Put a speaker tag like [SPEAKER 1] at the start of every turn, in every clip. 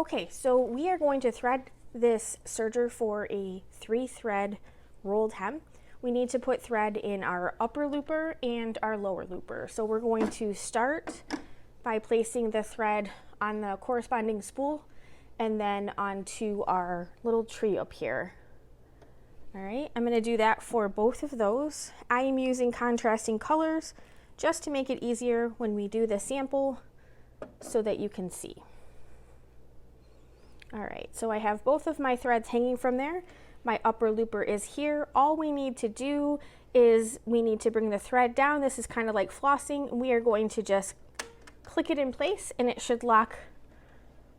[SPEAKER 1] Okay, so we are going to thread this serger for a 3-thread rolled hem. We need to put thread in our upper looper and our lower looper. So we're going to start by placing the thread on the corresponding spool and then onto our little tree up here. All right, I'm going to do that for both of those. I am using contrasting colors just to make it easier when we do the sample so that you can see. All right, so I have both of my threads hanging from there. My upper looper is here. All we need to do is we need to bring the thread down. This is kind of like flossing. We are going to just click it in place and it should lock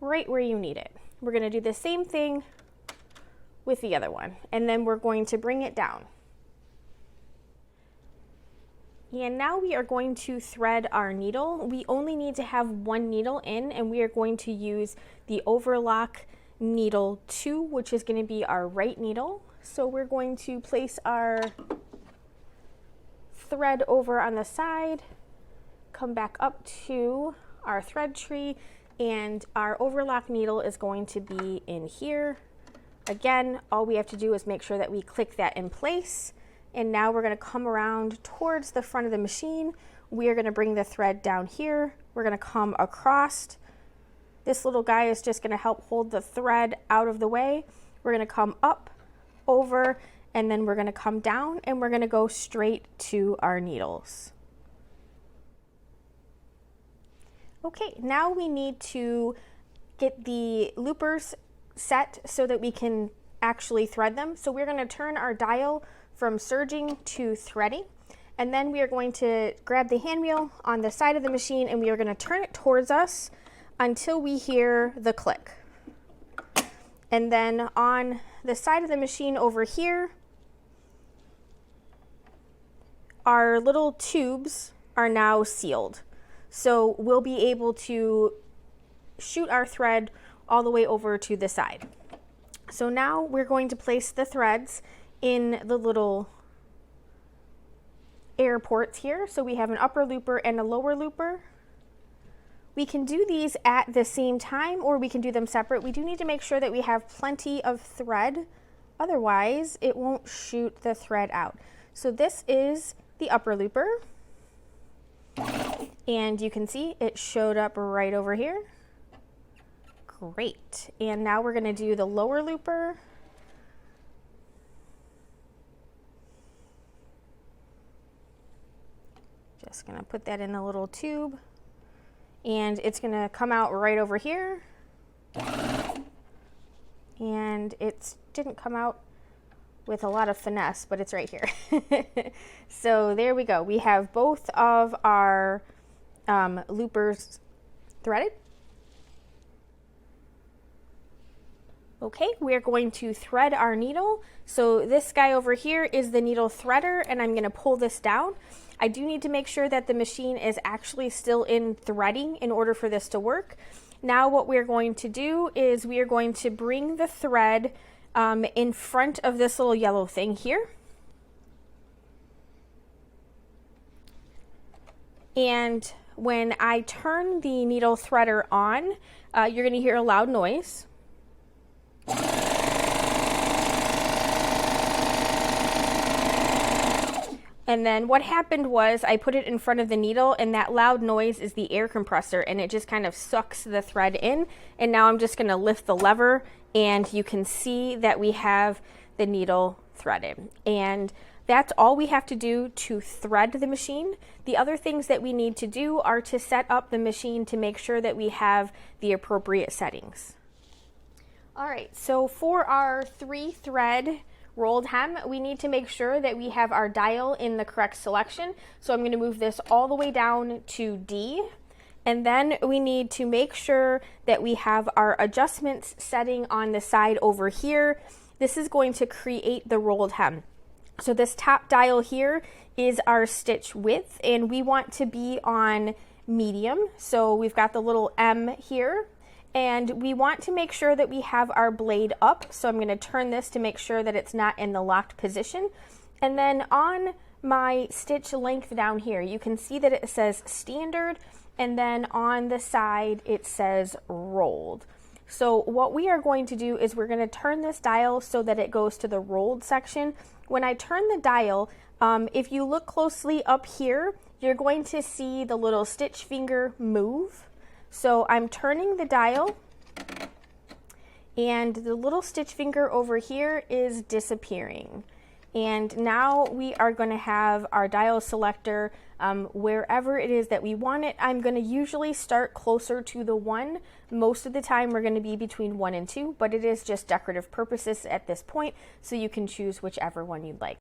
[SPEAKER 1] right where you need it. We're going to do the same thing with the other one, and then we're going to bring it down. And now we are going to thread our needle. We only need to have one needle in, and we are going to use the overlock needle 2, which is going to be our right needle. So we're going to place our thread over on the side, come back up to our thread tree, and our overlock needle is going to be in here. Again, all we have to do is make sure that we click that in place. And now we're going to come around towards the front of the machine. We are going to bring the thread down here. We're going to come across. This little guy is just going to help hold the thread out of the way. We're going to come up, over, and then we're going to come down, and we're going to go straight to our needles. Okay, now we need to get the loopers set so that we can actually thread them. So we're going to turn our dial from serging to threading, and then we are going to grab the hand wheel on the side of the machine and we are going to turn it towards us until we hear the click. And then on the side of the machine over here, our little tubes are now sealed. So we'll be able to shoot our thread all the way over to the side. So now we're going to place the threads in the little air ports here. So we have an upper looper and a lower looper. We can do these at the same time or we can do them separate. We do need to make sure that we have plenty of thread, otherwise it won't shoot the thread out. So this is the upper looper, and you can see it showed up right over here. Great. And now we're going to do the lower looper. Just going to put that in a little tube, and it's going to come out right over here. And it didn't come out with a lot of finesse, but it's right here. So there we go. We have both of our loopers threaded. Okay, we're going to thread our needle. So this guy over here is the needle threader, and I'm going to pull this down. I do need to make sure that the machine is actually still in threading in order for this to work. Now what we're going to do is we are going to bring the thread in front of this little yellow thing here. And when I turn the needle threader on, you're going to hear a loud noise. And then what happened was I put it in front of the needle, and that loud noise is the air compressor, and it just kind of sucks the thread in. And now I'm just going to lift the lever, and you can see that we have the needle threaded. And that's all we have to do to thread the machine. The other things that we need to do are to set up the machine to make sure that we have the appropriate settings. All right, so for our 3-thread rolled hem, we need to make sure that we have our dial in the correct selection. So I'm going to move this all the way down to D. And then we need to make sure that we have our adjustments setting on the side over here. This is going to create the rolled hem. So this top dial here is our stitch width, and we want to be on medium. So we've got the little M here. And we want to make sure that we have our blade up. So I'm going to turn this to make sure that it's not in the locked position. And then on my stitch length down here, you can see that it says standard, and then on the side it says rolled. So what we are going to do is we're going to turn this dial so that it goes to the rolled section. When I turn the dial, if you look closely up here, you're going to see the little stitch finger move. So I'm turning the dial, and the little stitch finger over here is disappearing. And now we are going to have our dial selector wherever it is that we want it. I'm going to usually start closer to the 1. Most of the time we're going to be between 1 and 2, but it is just decorative purposes at this point, so you can choose whichever one you'd like.